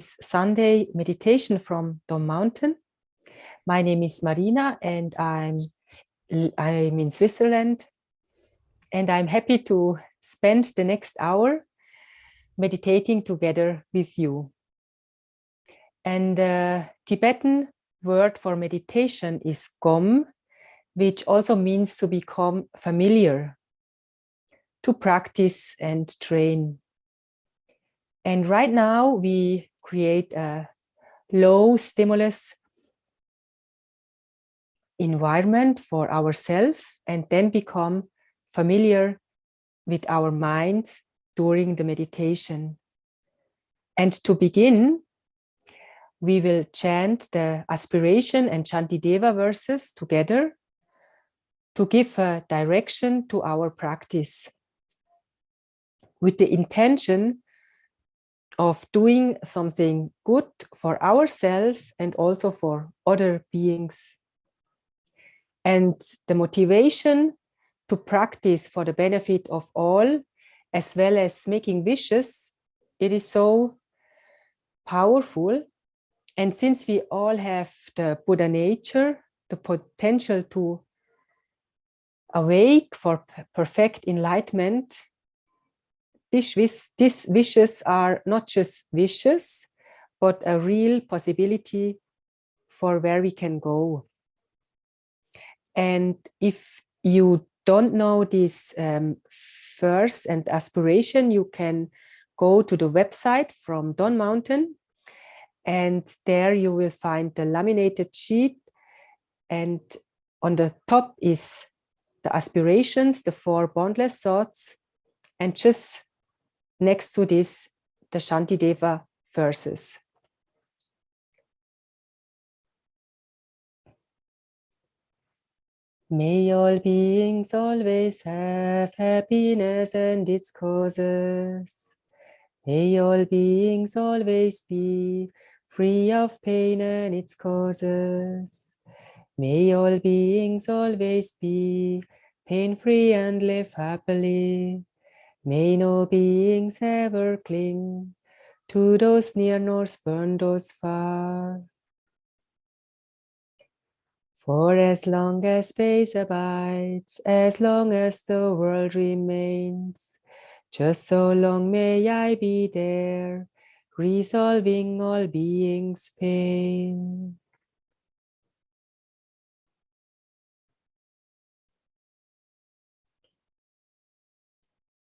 Sunday meditation from Dom Mountain. My name is Marina and I'm in Switzerland, and I'm happy to spend the next hour meditating together with you. And the Tibetan word for meditation is gom, which also means to become familiar, to practice and train. And right now we create a low stimulus environment for ourselves and then become familiar with our mind during the meditation. And to begin, we will chant the aspiration and Shantideva verses together to give a direction to our practice with the intention of doing something good for ourselves and also for other beings. And the motivation to practice for the benefit of all, as well as making wishes, it is so powerful. And since we all have the Buddha nature, the potential to awake for perfect enlightenment, these wishes are not just wishes, but a real possibility for where we can go. And if you don't know this verse and aspiration, you can go to the website from Don Mountain, and there you will find the laminated sheet, and on the top is the aspirations, the 4 boundless thoughts, and just next to this, the Shantideva verses. May all beings always have happiness and its causes. May all beings always be free of pain and its causes. May all beings always be pain-free and live happily. May no beings ever cling to those near nor spurn those far. For as long as space abides, as long as the world remains, just so long may I be there, resolving all beings' pain.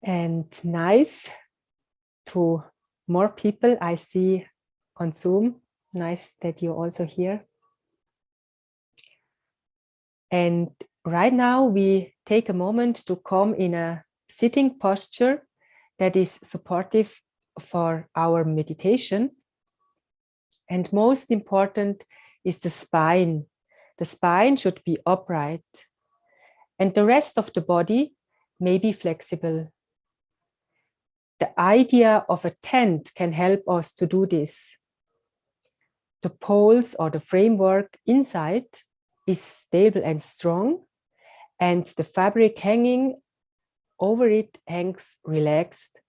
And nice to more people I see on Zoom. Nice that you're also here. And right now we take a moment to come in a sitting posture that is supportive for our meditation. And most important is the spine. The spine should be upright, and the rest of the body may be flexible. The idea of a tent can help us to do this. The poles or the framework inside is stable and strong, and the fabric hanging over it hangs relaxed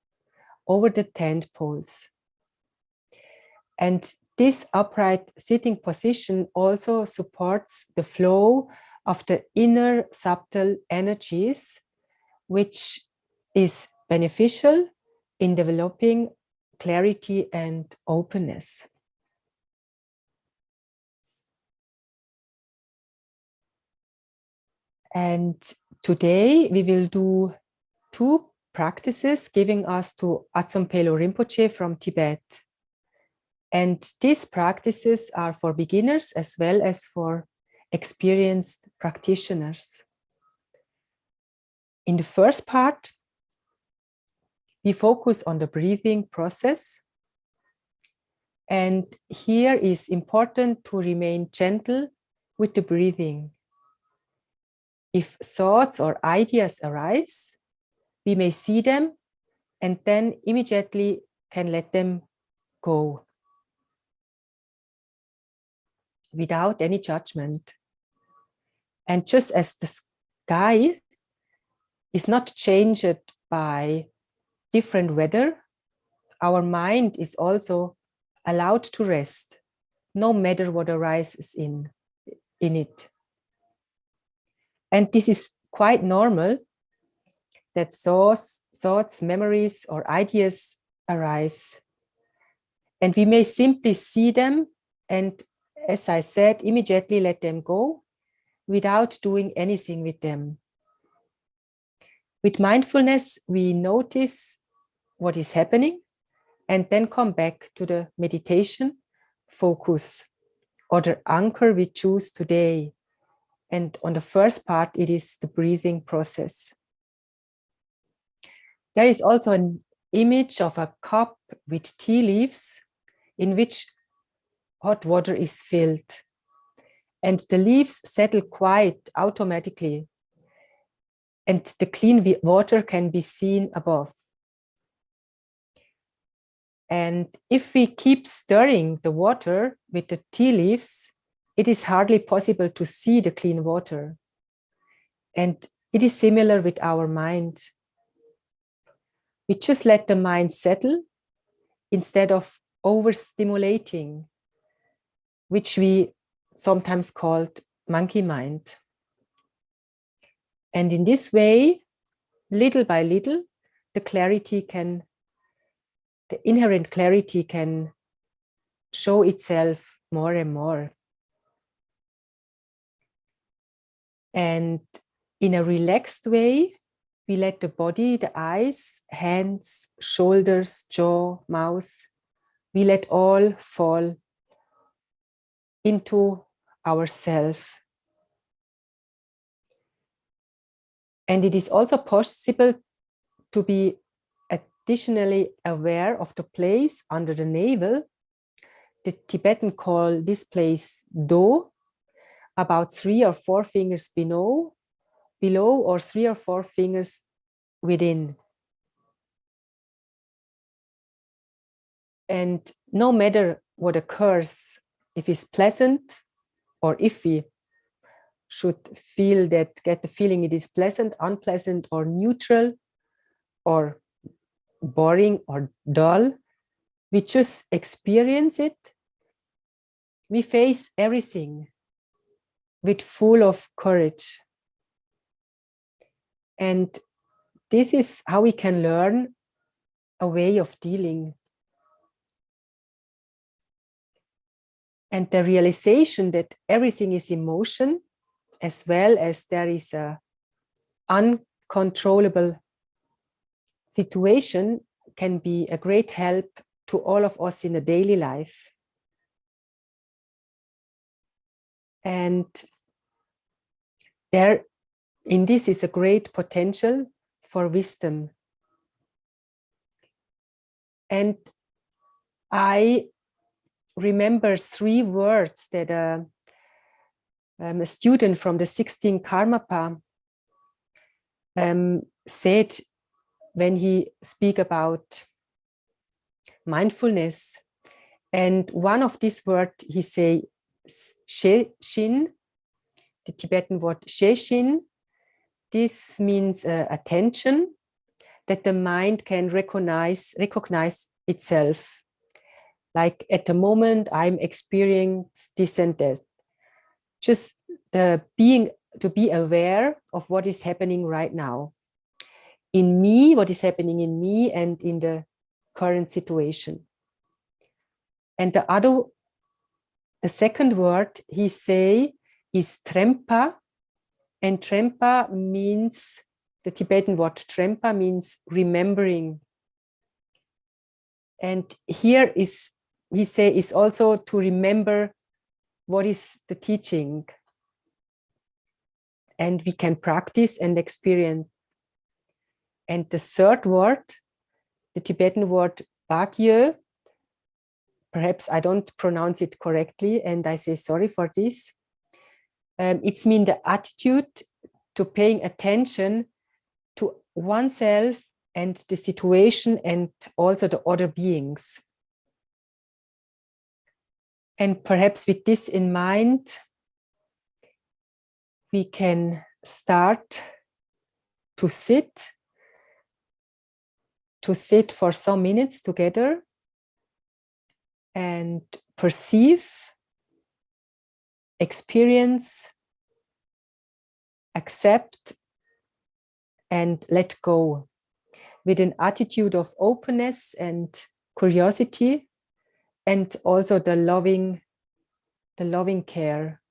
over the tent poles. And this upright sitting position also supports the flow of the inner subtle energies, which is beneficial in developing clarity and openness. And today we will do 2 practices giving us to Atsompelo Rinpoche from Tibet. And these practices are for beginners as well as for experienced practitioners. In the first part, we focus on the breathing process. And here is important to remain gentle with the breathing. If thoughts or ideas arise, we may see them and then immediately can let them go without any judgment. And just as the sky is not changed by different weather, our mind is also allowed to rest, no matter what arises in it. And this is quite normal that thoughts, memories, or ideas arise. And we may simply see them and, as I said, immediately let them go without doing anything with them. With mindfulness, we notice what is happening and then come back to the meditation focus or the anchor we choose today. And on the first part, it is the breathing process. There is also an image of a cup with tea leaves in which hot water is filled. And the leaves settle quite automatically. And the clean water can be seen above. And if we keep stirring the water with the tea leaves, it is hardly possible to see the clean water. And it is similar with our mind. We just let the mind settle instead of overstimulating, which we sometimes called monkey mind. And in this way, little by little, the inherent clarity can show itself more and more. And in a relaxed way, we let the body, the eyes, hands, shoulders, jaw, mouth, we let all fall into ourself. And it is also possible to be additionally aware of the place under the navel. The Tibetan call this place Do, about 3 or 4 fingers below or 3 or 4 fingers within. And no matter what occurs, if it's pleasant or if we should get the feeling it is pleasant, unpleasant, or neutral, or boring or dull, we just experience it. We face everything with full of courage. And this is how we can learn a way of dealing. And the realization that everything is emotion, as well as there is a uncontrollable situation, can be a great help to all of us in a daily life. And there, in this is a great potential for wisdom. And I remember 3 words that a student from the 16th Karmapa said when he speak about mindfulness. And one of these words he say, She-shin, the Tibetan word She-shin. This means attention, that the mind can recognize itself. Like at the moment I'm experiencing this and that. Just to be aware of what is happening right now in me, what is happening in me and in the current situation. And the second word he say is trempa, and trempa means, the Tibetan word trempa means remembering. And here is, he say, is also to remember what is the teaching. And we can practice and experience. And the third word, the Tibetan word bagye, perhaps I don't pronounce it correctly, and I say sorry for this. It's mean the attitude to paying attention to oneself and the situation and also the other beings. And perhaps with this in mind, we can start to sit for some minutes together. and perceive, experience, accept, and let go with an attitude of openness and curiosity, and also the loving care.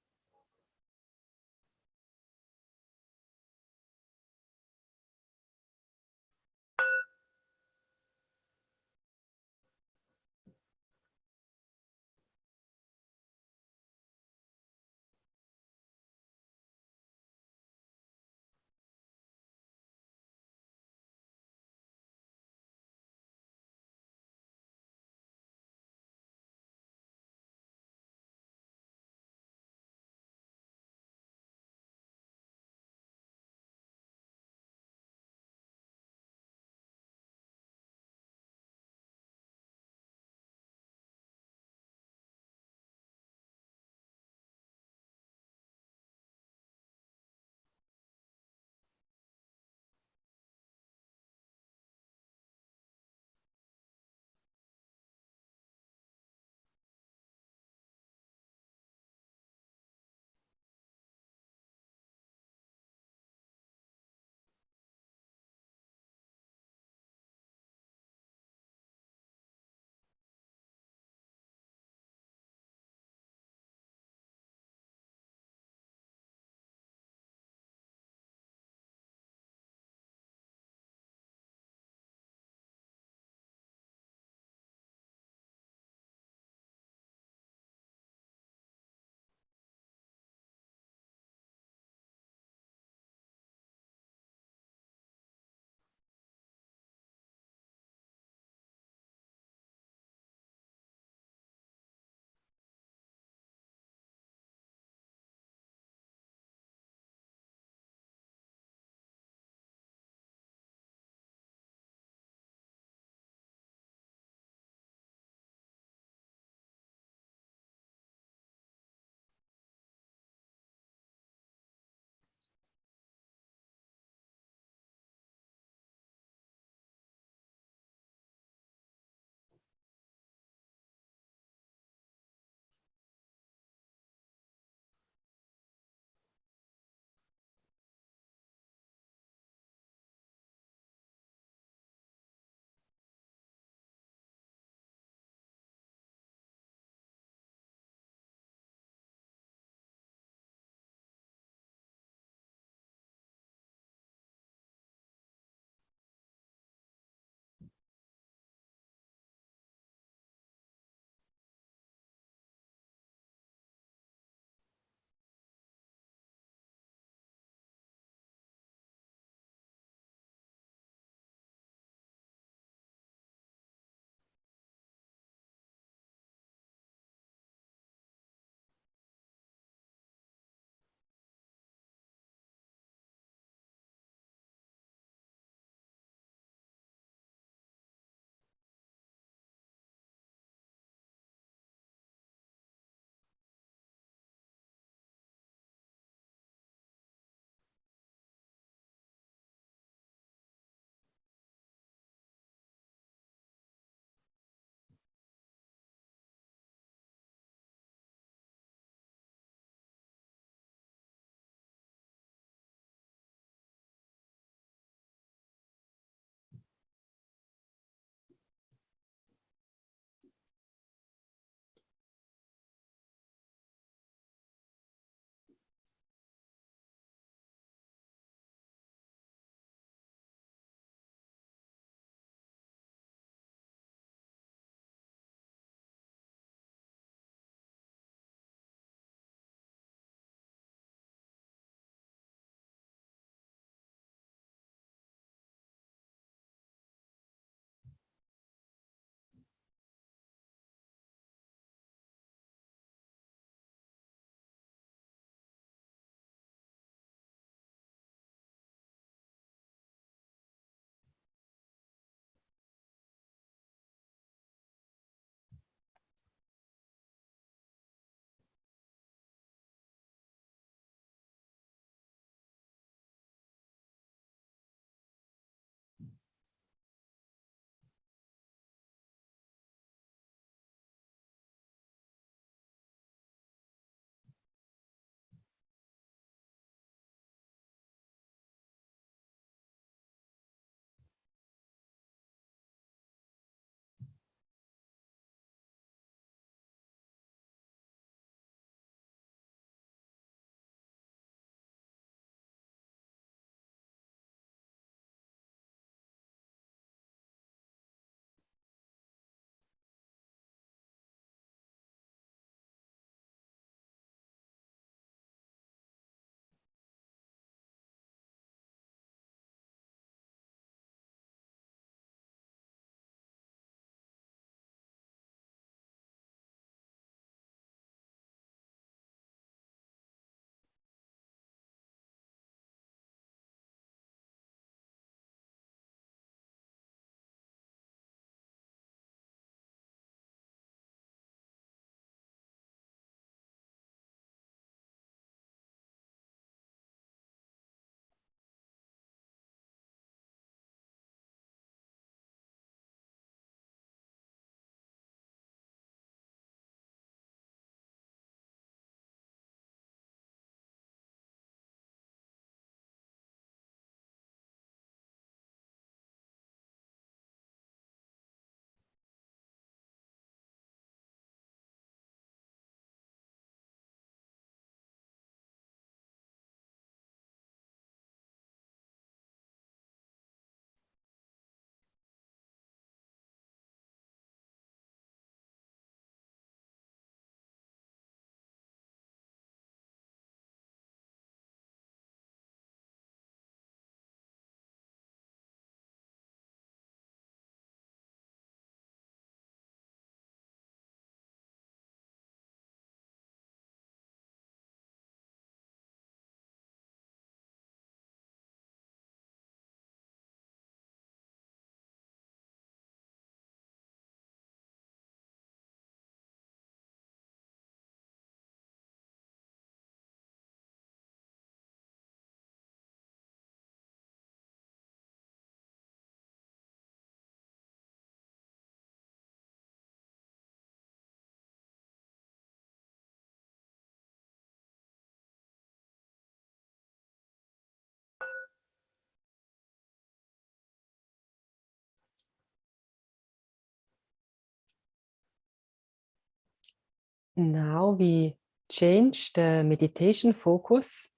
Now we change the meditation focus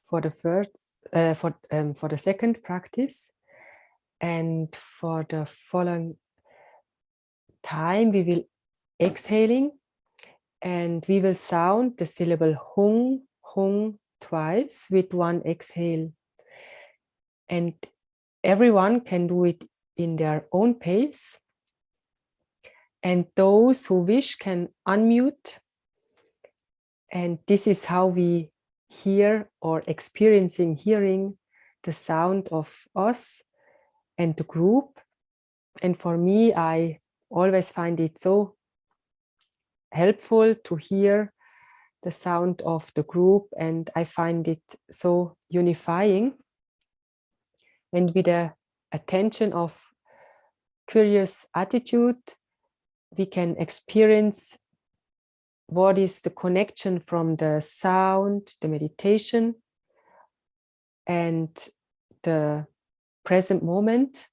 for the for the second practice, and for the following time we will exhaling, and we will sound the syllable hung, hung twice with one exhale. And everyone can do it in their own pace. And those who wish can unmute. And this is how we hear or experiencing hearing the sound of us and the group. And for me, I always find it so helpful to hear the sound of the group, and I find it so unifying. And with the attention of curious attitude, we can experience what is the connection from the sound, the meditation, and the present moment.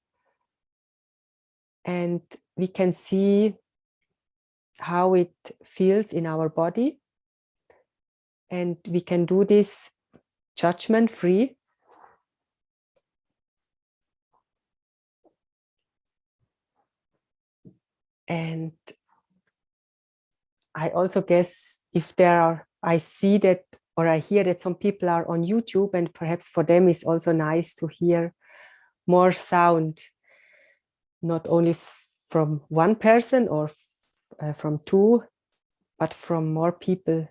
And we can see how it feels in our body. And we can do this judgment-free. And I also guess if there are, I see that, or I hear that some people are on YouTube, and perhaps for them it's also nice to hear more sound, not only from one person or from two, but from more people.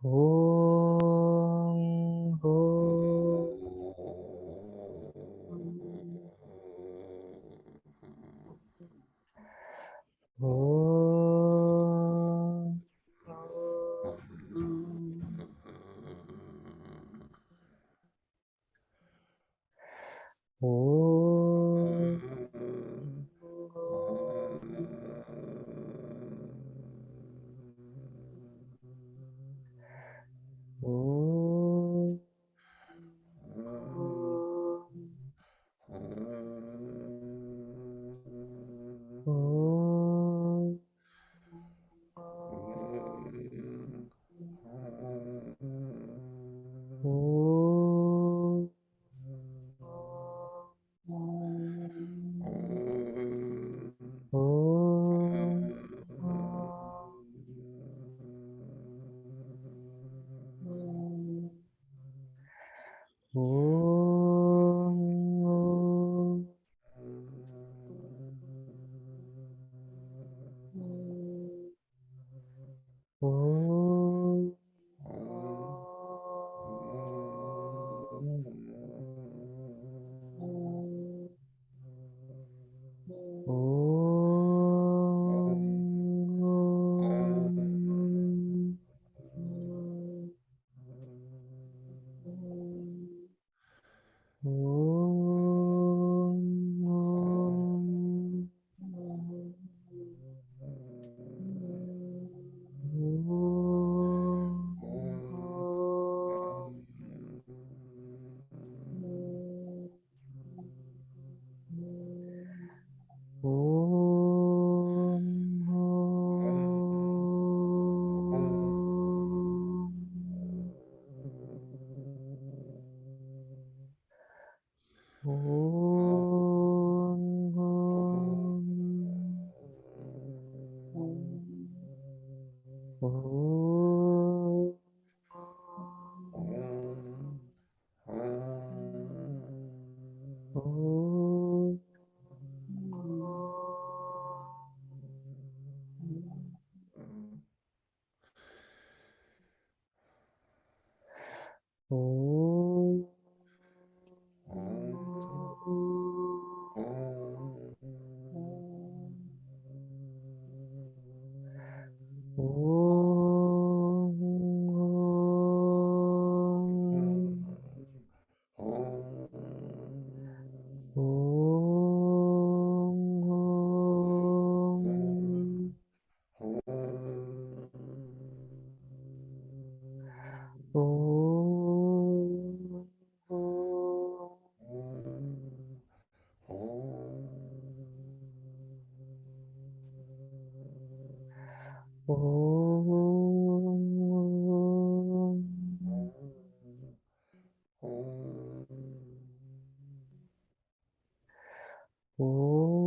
Om, om, om, om, om, om, om, om, om, om, om, om, Om. Om. Om.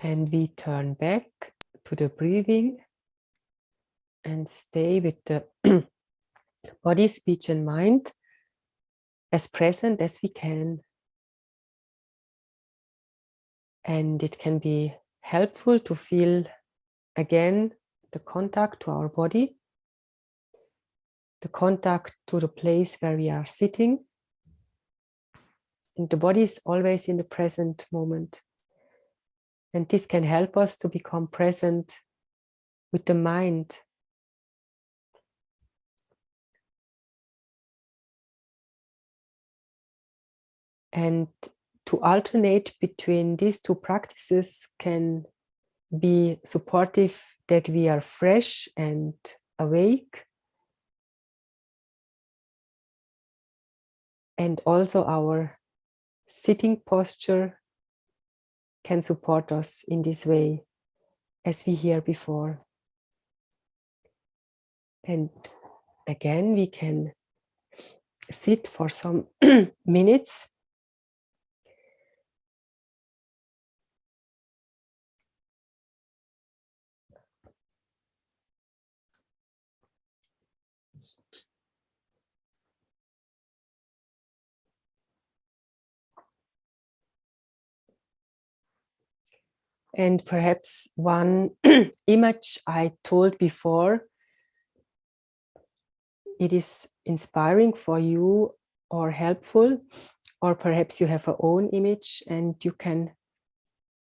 And we turn back to the breathing and stay with the body, speech, and mind as present as we can. And it can be helpful to feel again the contact to our body, the contact to the place where we are sitting. And the body is always in the present moment. And this can help us to become present with the mind. And to alternate between these two practices can be supportive that we are fresh and awake. And also our sitting posture can support us in this way, as we hear before. And again, we can sit for some minutes. And perhaps one image I told before, it is inspiring for you or helpful, or perhaps you have your own image and you can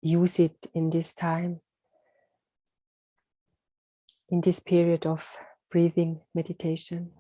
use it in this time, in this period of breathing meditation.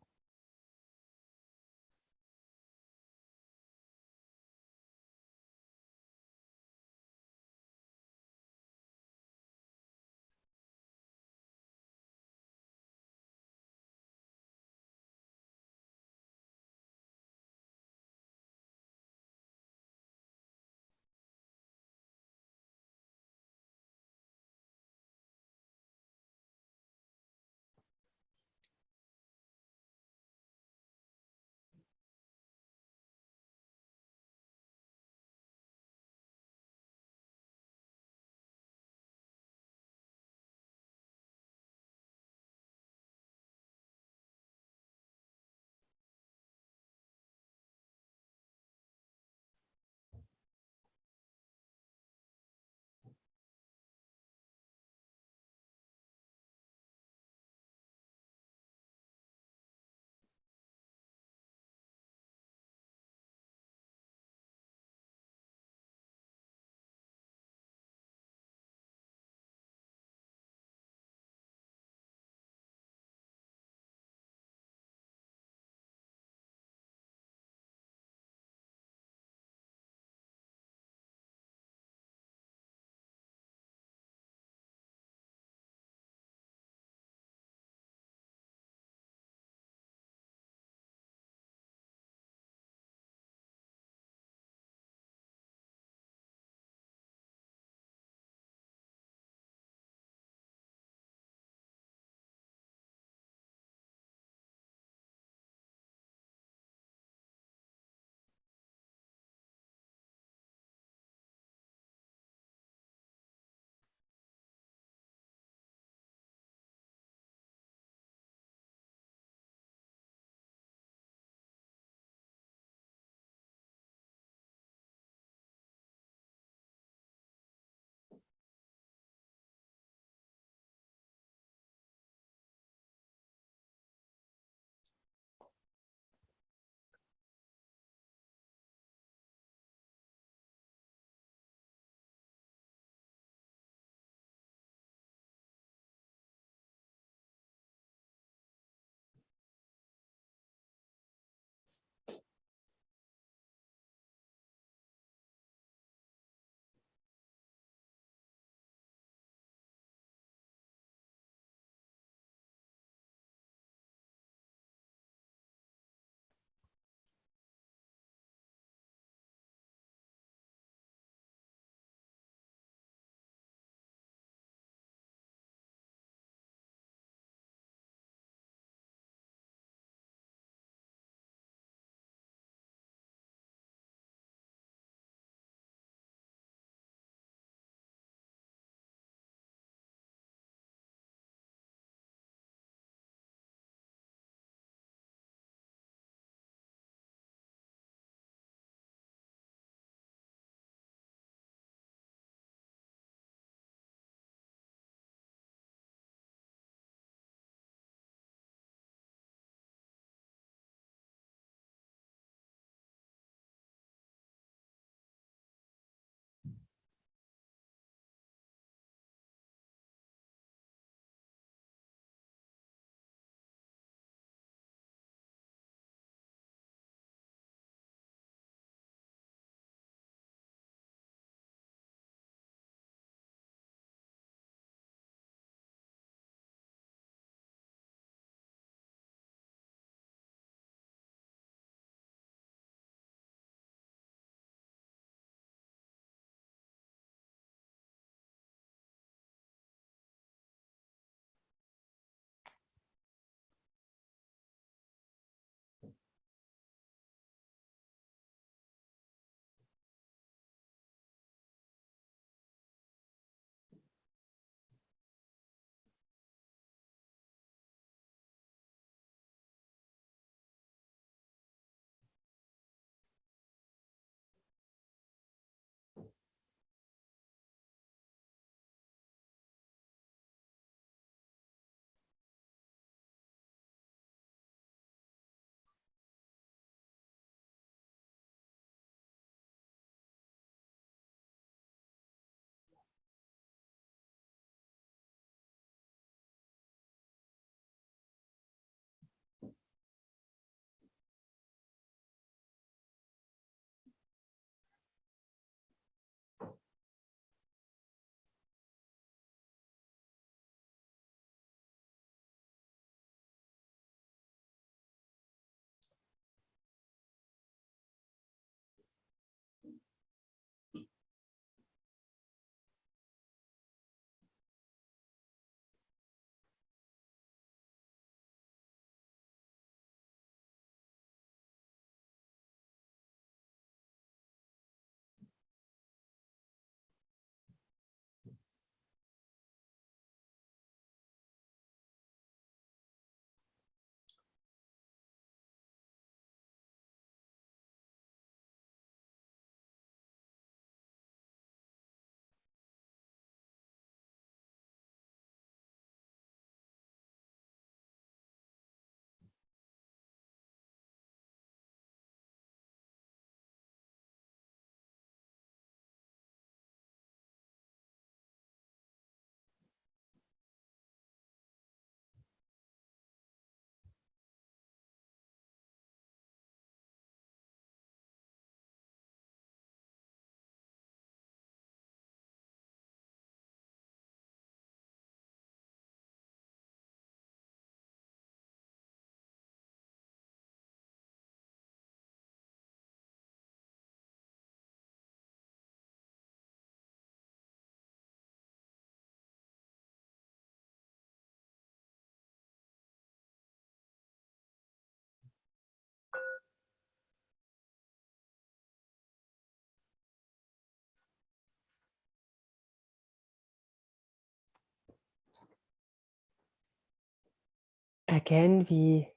again, we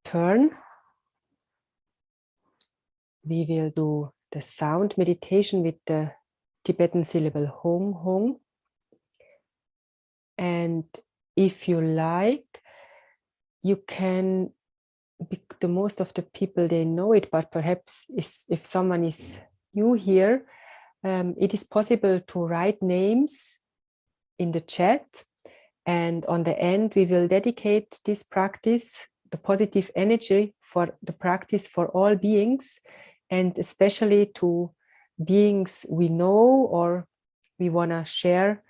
turn. We will do the sound meditation with the Tibetan syllable Hong Hong. And if you like, you can, the most of the people, they know it, but perhaps if someone is new here, it is possible to write names in the chat. And on the end, we will dedicate this practice, the positive energy for the practice for all beings, and especially to beings we know or we want to share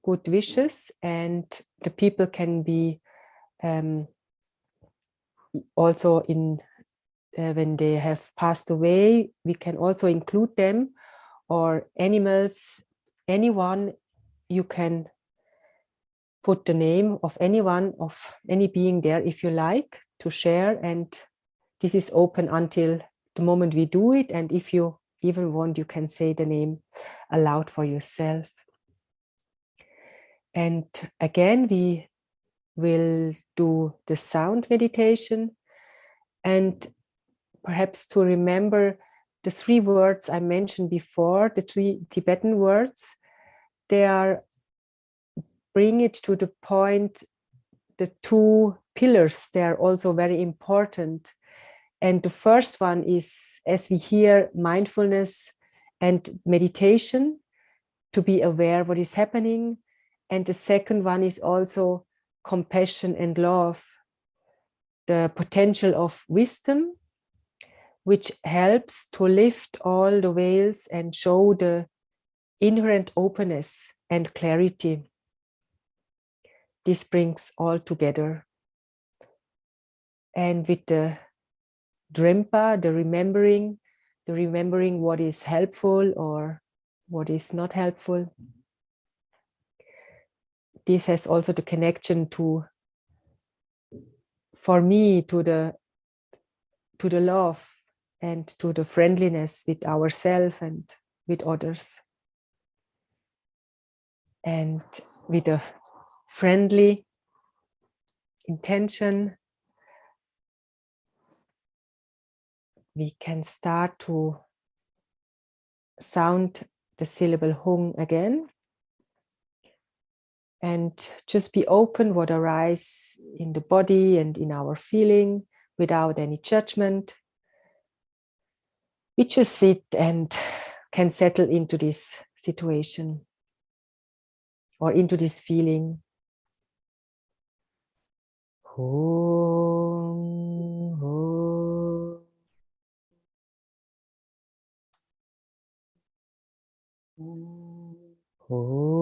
good wishes. And the people can be also in when they have passed away, we can also include them, or animals, anyone. You can put the name of anyone, of any being there if you like to share. And this is open until the moment we do it. And if you even want, you can say the name aloud for yourself. And again, we will do the sound meditation. And perhaps to remember the 3 words I mentioned before, the 3 Tibetan words, they are bring it to the point, the 2 pillars, they are also very important. And the first one is, as we hear, mindfulness and meditation, to be aware what is happening. And the second one is also compassion and love, the potential of wisdom, which helps to lift all the veils and show the inherent openness and clarity. This brings all together. And with the Drimpa, the remembering what is helpful or what is not helpful. This has also the connection to, for me, to the love and to the friendliness with ourselves and with others. And with a friendly intention, we can start to sound the syllable Hung again. And just be open what arises in the body and in our feeling without any judgment. We just sit and can settle into this situation or into this feeling. Hung, hung, hung, hung.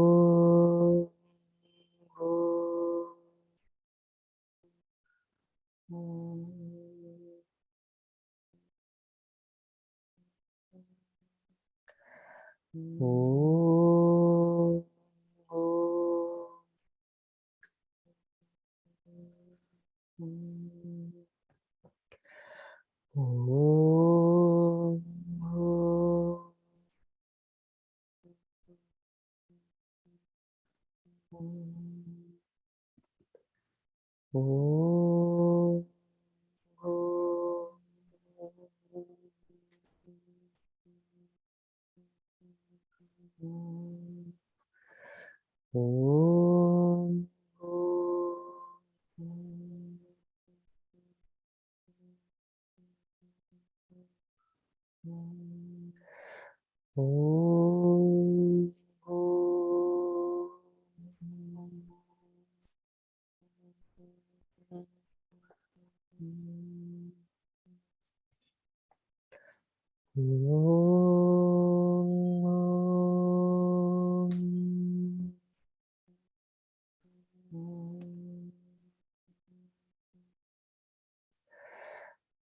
Oh, oh,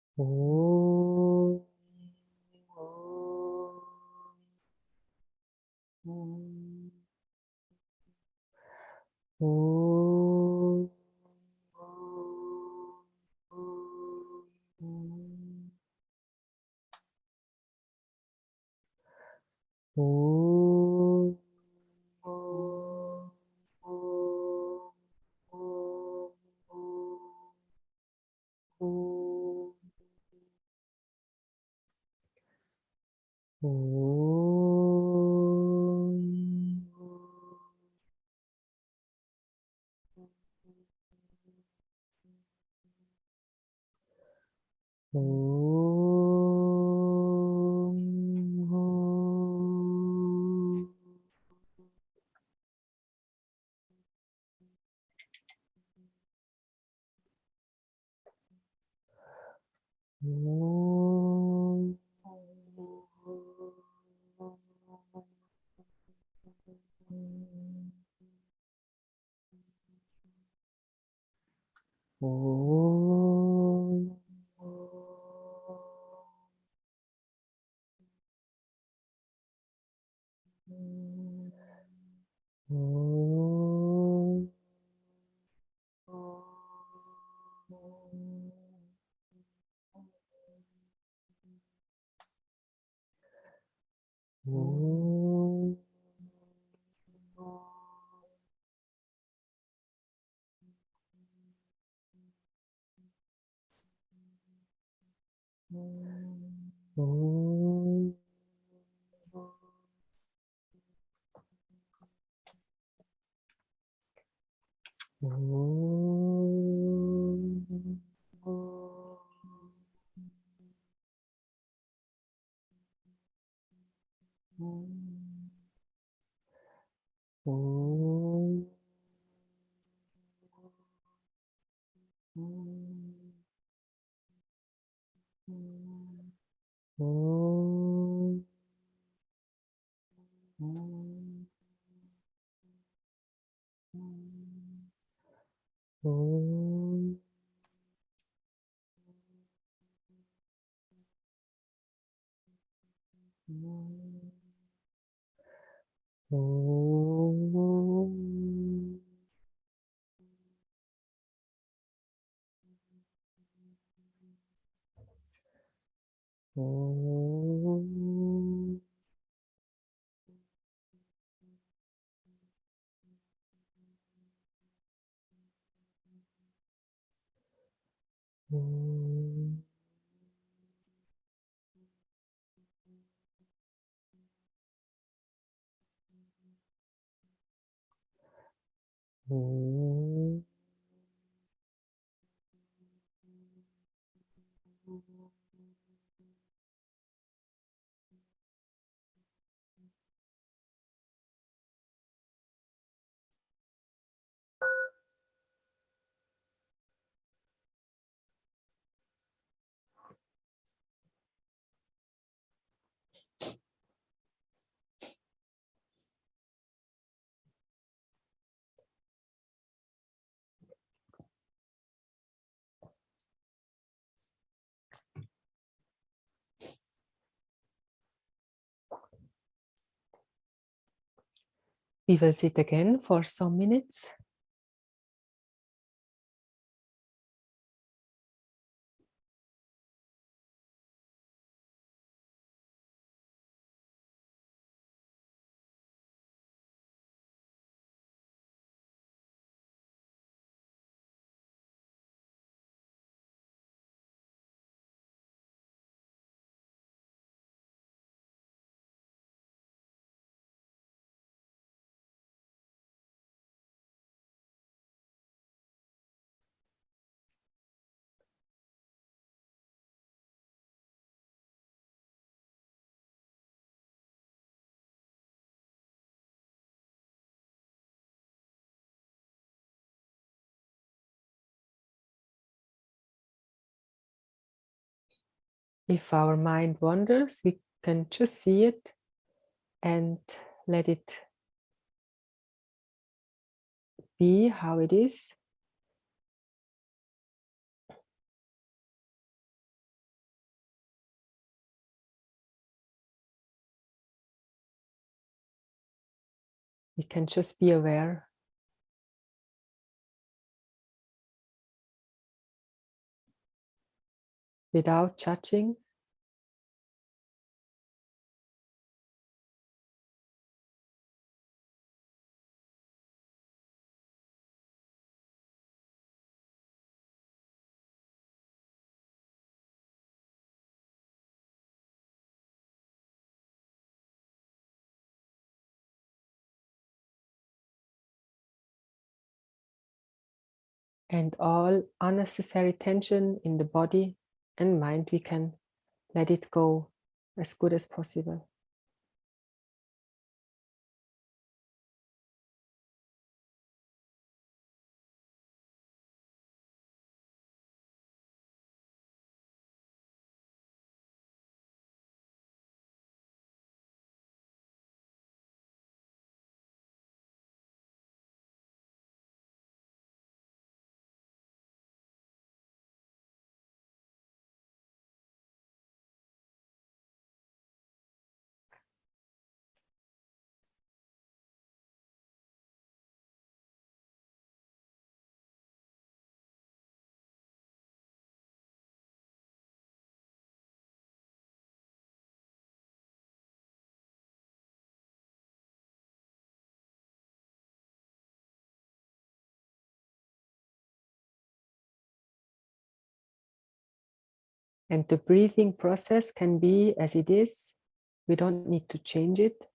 oh, oh, oh, oh, oh, We will sit again for some minutes. If our mind wanders, we can just see it and let it be how it is. We can just be aware. Without judging. And all unnecessary tension in the body and mind, we can let it go as good as possible. And the breathing process can be as it is. We don't need to change it.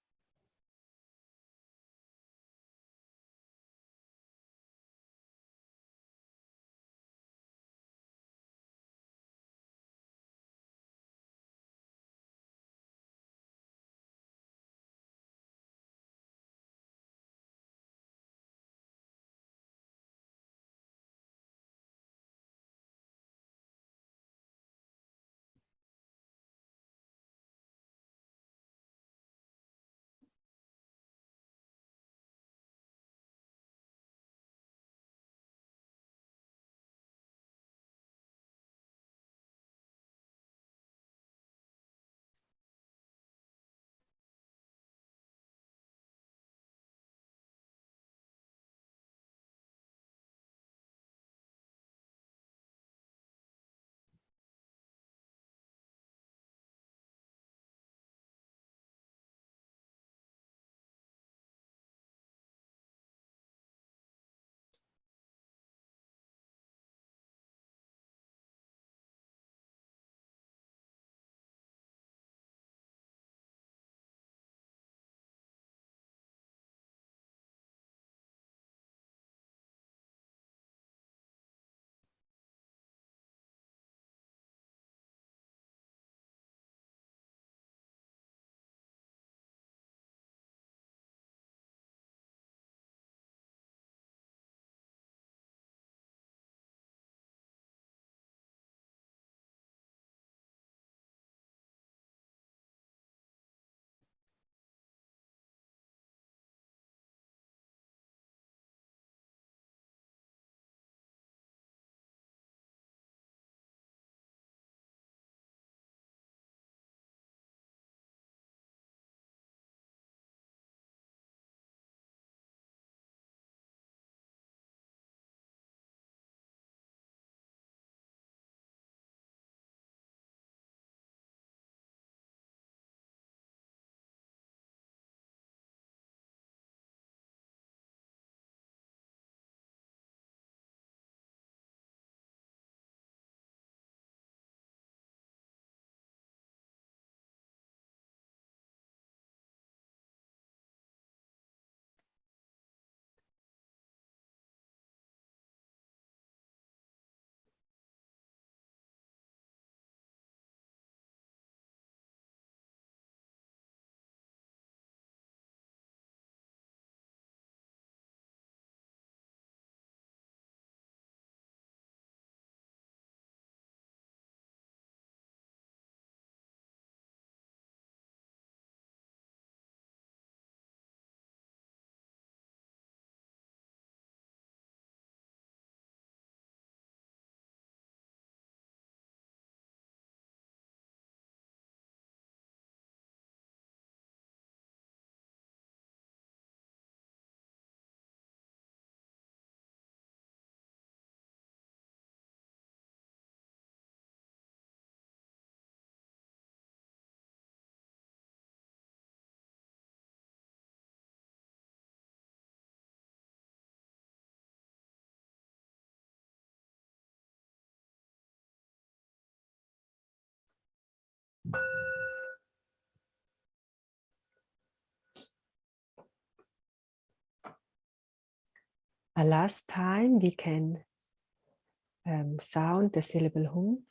A last time we can sound the syllable hum.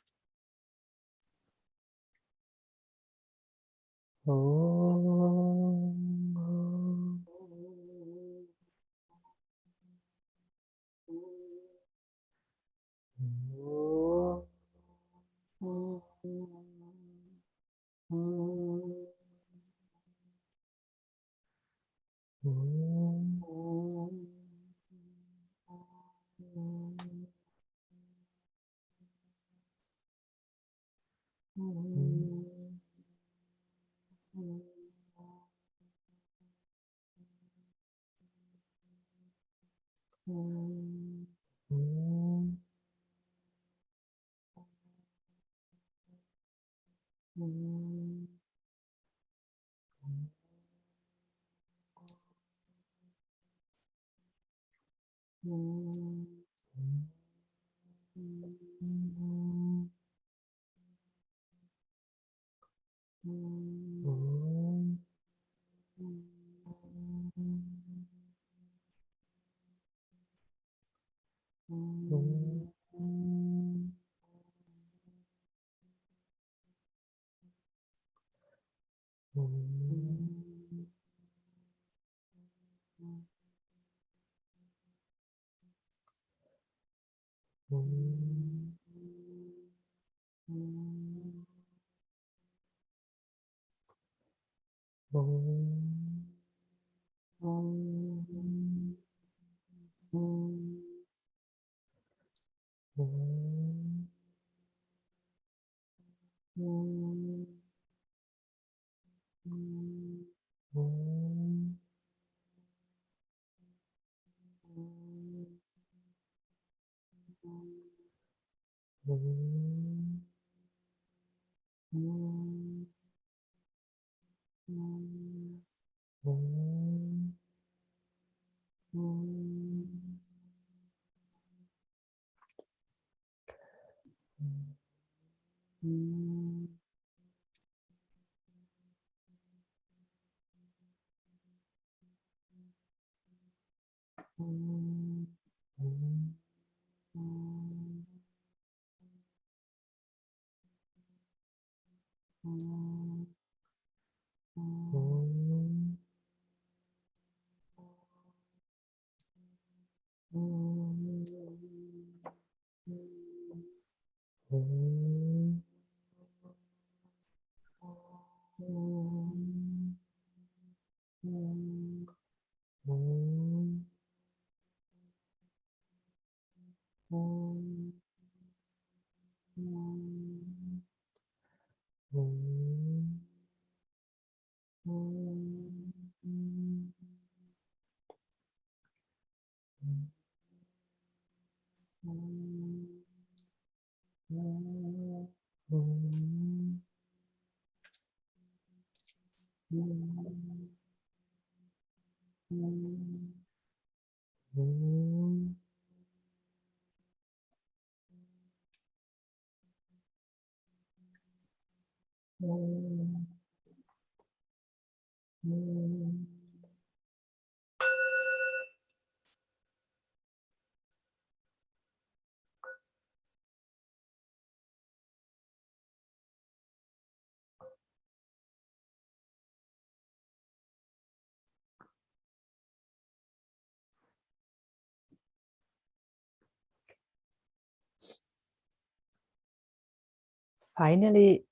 Finally,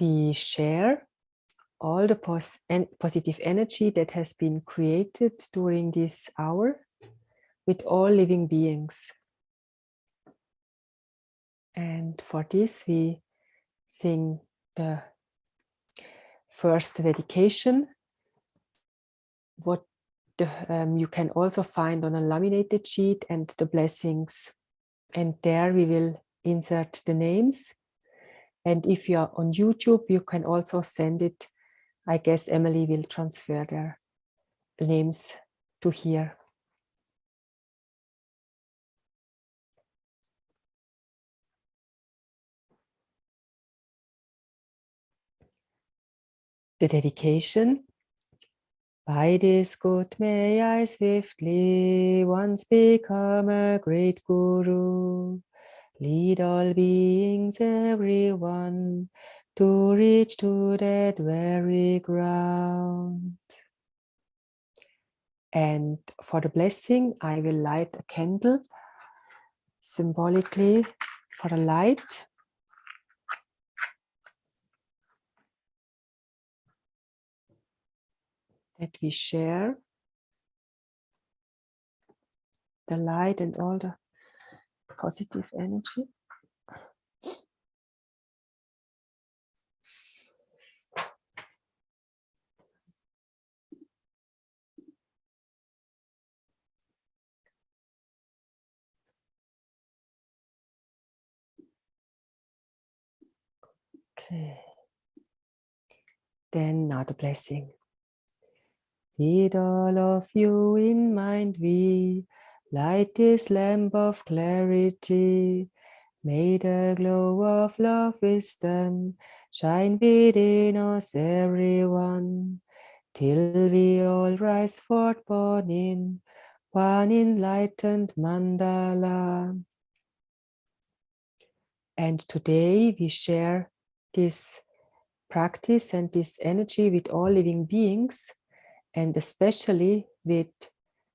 we share all the positive energy that has been created during this hour with all living beings. And for this, we sing the first dedication, what you can also find on a laminated sheet, and the blessings. And there we will insert the names. And if you are on YouTube, you can also send it. I guess Emily will transfer their names to here. The dedication. By this good may I swiftly once become a great guru. Lead all beings, everyone, to reach to that very ground. And for the blessing, I will light a candle symbolically for a light. That we share the light and all the positive energy. Okay. Then now the blessing. With all of you in mind, we light this lamp of clarity. May the glow of love, wisdom shine within us, everyone, till we all rise forth born in one enlightened mandala. And today we share this practice and this energy with all living beings, and especially with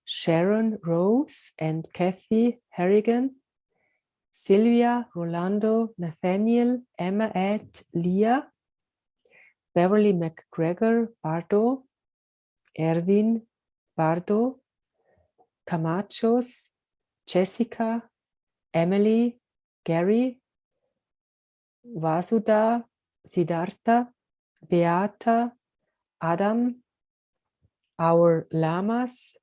Sharon Rose and Kathy Harrigan, Sylvia, Rolando, Nathaniel, Emma Ed, Leah, Beverly McGregor, Bardo, Erwin, Bardo, Camachos, Jessica, Emily, Gary, Vasudha, Siddhartha, Beata, Adam, our lamas,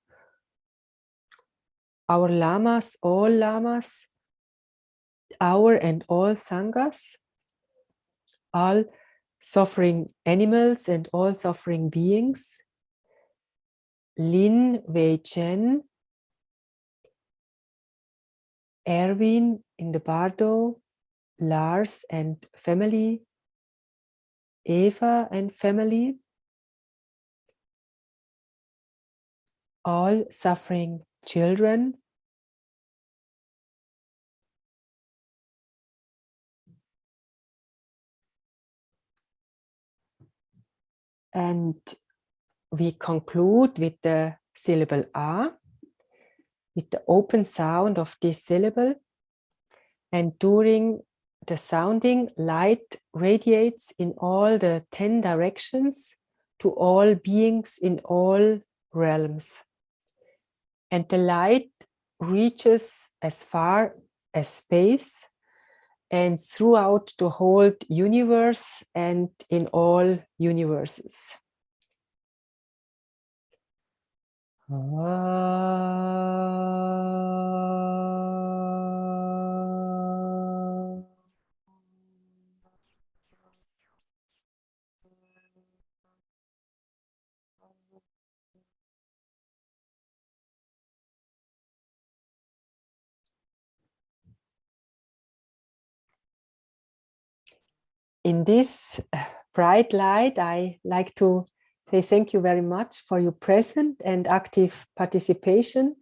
all lamas, our and all sanghas, all suffering animals and all suffering beings, Lin Wei Chen, Erwin in the Bardo, Lars and family, Eva and family, all suffering children, and we conclude with the syllable A, with the open sound of this syllable. And during the sounding, light radiates in all the 10 directions to all beings in all realms. And the light reaches as far as space and throughout the whole universe and in all universes. In this bright light, I like to say thank you very much for your present and active participation.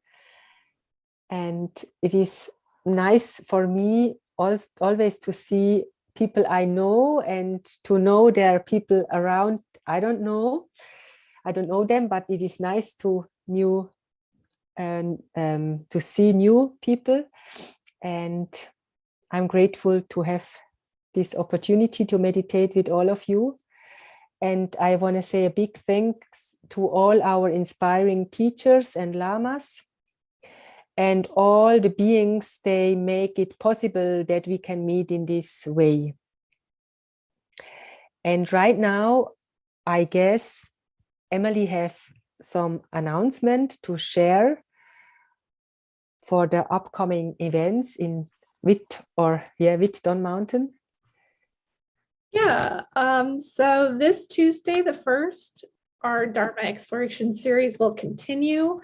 And it is nice for me always to see people I know and to know there are people around I don't know them, but it is nice to to see new people, and I'm grateful to have this opportunity to meditate with all of you. And I want to say a big thanks to all our inspiring teachers and lamas and all the beings. They make it possible that we can meet in this way. And right now, I guess Emily have some announcement to share for the upcoming events in Witt Don Mountain. Yeah, so this Tuesday, the 1st, our Dharma Exploration Series will continue.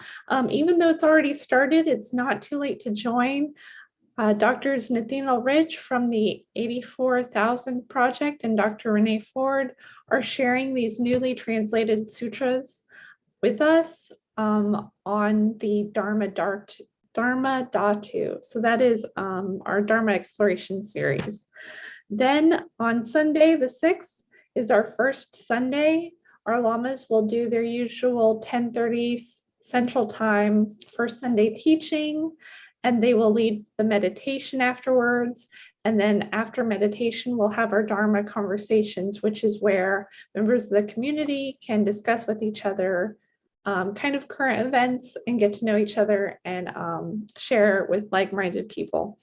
Even though it's already started, it's not too late to join. Doctors Nathaniel Rich from the 84,000 Project and Dr. Renee Ford are sharing these newly translated sutras with us on the Dharma Dhatu. So that is our Dharma Exploration Series. Then on Sunday, the 6th, is our first Sunday. Our lamas will do their usual 10:30 Central Time first Sunday teaching, and they will lead the meditation afterwards. And then after meditation, we'll have our Dharma conversations, which is where members of the community can discuss with each other kind of current events and get to know each other and share with like-minded people.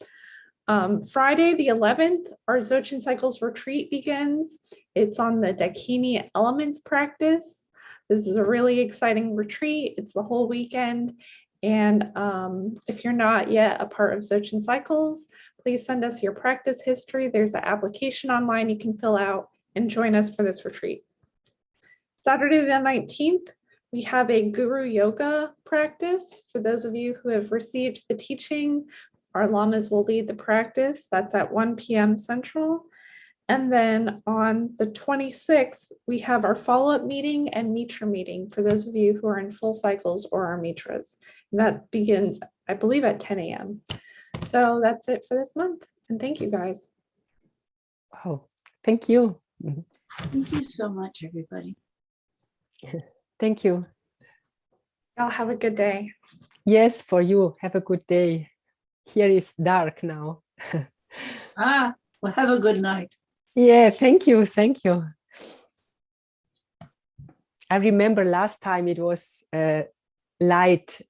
Friday, the 11th, our Dzogchen Cycles retreat begins. It's on the Dakini Elements practice. This is a really exciting retreat. It's the whole weekend. And if you're not yet a part of Dzogchen Cycles, please send us your practice history. There's an application online you can fill out and join us for this retreat. Saturday the 19th, we have a guru yoga practice. For those of you who have received the teaching, our lamas will lead the practice. That's at 1 p.m. Central. And then on the 26th, we have our follow-up meeting and mitra meeting for those of you who are in full cycles or are mitras. And that begins, I believe, at 10 a.m. So that's it for this month. And thank you, guys. Wow, thank you. Thank you so much, everybody. Thank you. Y'all have a good day. Yes, for you. Have a good day. Here is dark now. Well, have a good night. Yeah, thank you. Thank you. I remember last time it was light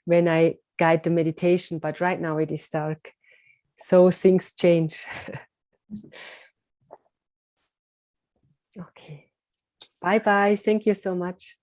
when I guide the meditation, but right now it is dark. So things change. Okay. Bye-bye. Thank you so much.